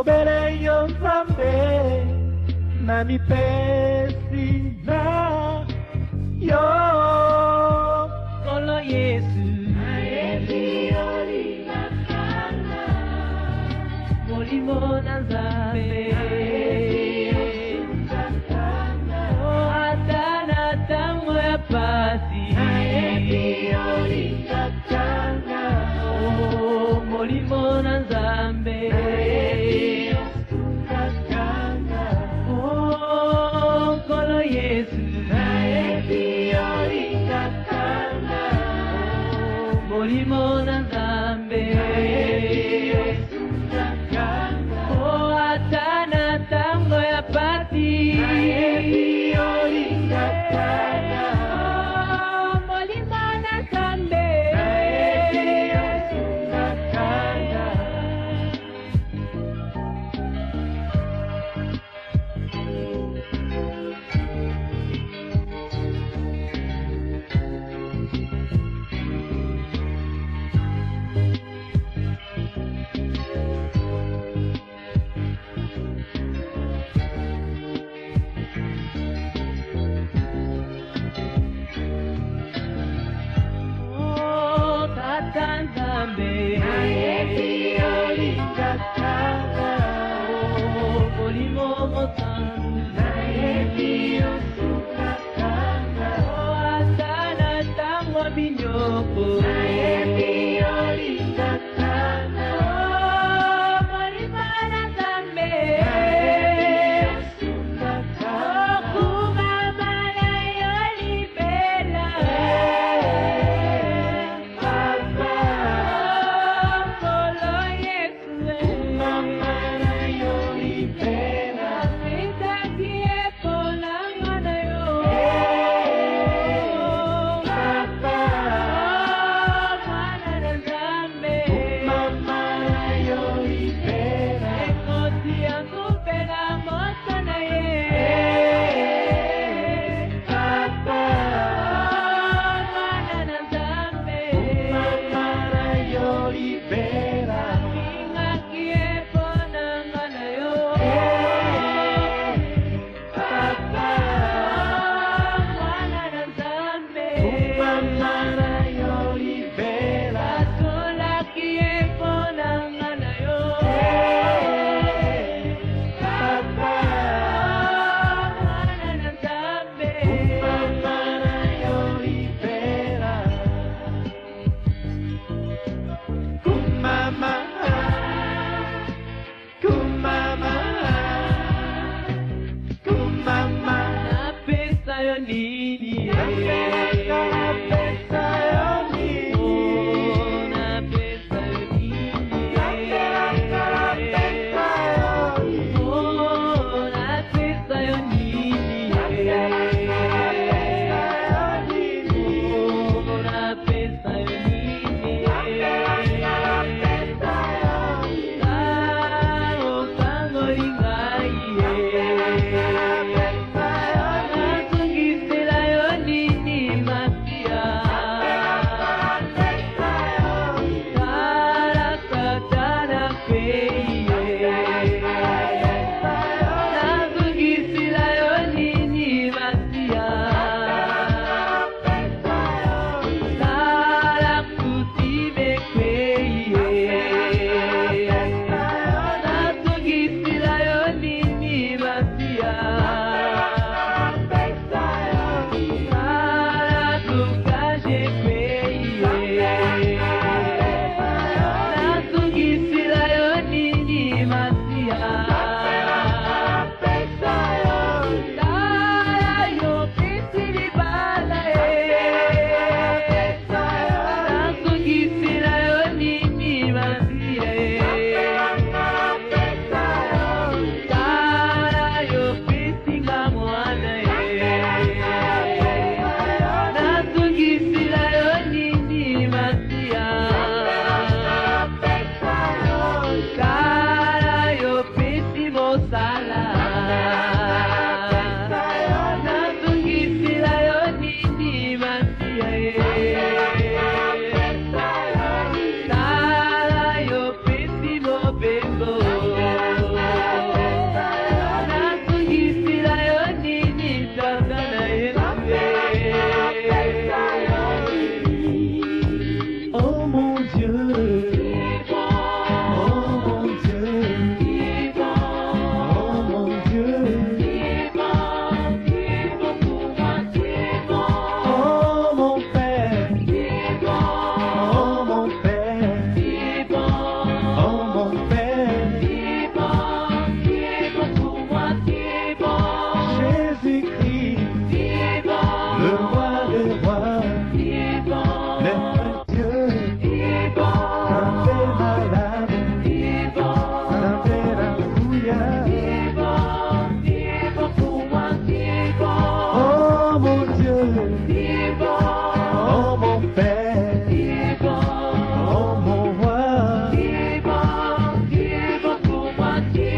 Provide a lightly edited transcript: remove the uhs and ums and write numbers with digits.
Gobele yo Nzambe na mipesi na yo Kolo Yesu Ayebi olingakana Molimo na Nzambe Atana tango ya pasi Ayebi olingakana Molimo na Nzambe Kolo Yesu Ayebi olingakana Molimo na Nzambe Atana tango ya pasi Ayebi olingakana Molimo na Nzambe Nzambe Ayebi olingakana Molimo mosantu Ayebi olingakana Atana tango binyoko Ayebi olingakana Molimo na Nzambe Kumama na yo libela Kolo Yesu Mama na yo libera Nitakie polanga na yo Papa Mwana na Nzambe Mama na yo libera Ekoti yangu pena moto na ye Papa Mwana na Nzambe Mama na yo libera Ningakie polanga na yo Papa Mwana na Nzambe Mama na yo libera Atulakie polanga na yo Papa Mwana na Nzambe Mama na yo libera Kumama Kumama Kumama Napesa yo nini Napesa yo nini Oh, napesa yo nini Napesa yo nini Oh, napesa yo nini Oh, napesa yo nini Tango tango lingai Natungisela yo nini masia Tarakatana kweye Natungisela yo nini masia Tarakutime kweye Natungisela yo nini masia Tarakukashe kweye Natungisela yo nini masia Tara yo pisili bala Natungisela yo nini masia Tara yo pisinga mwana Natungisela yo nini masia Tara yo pisinga moti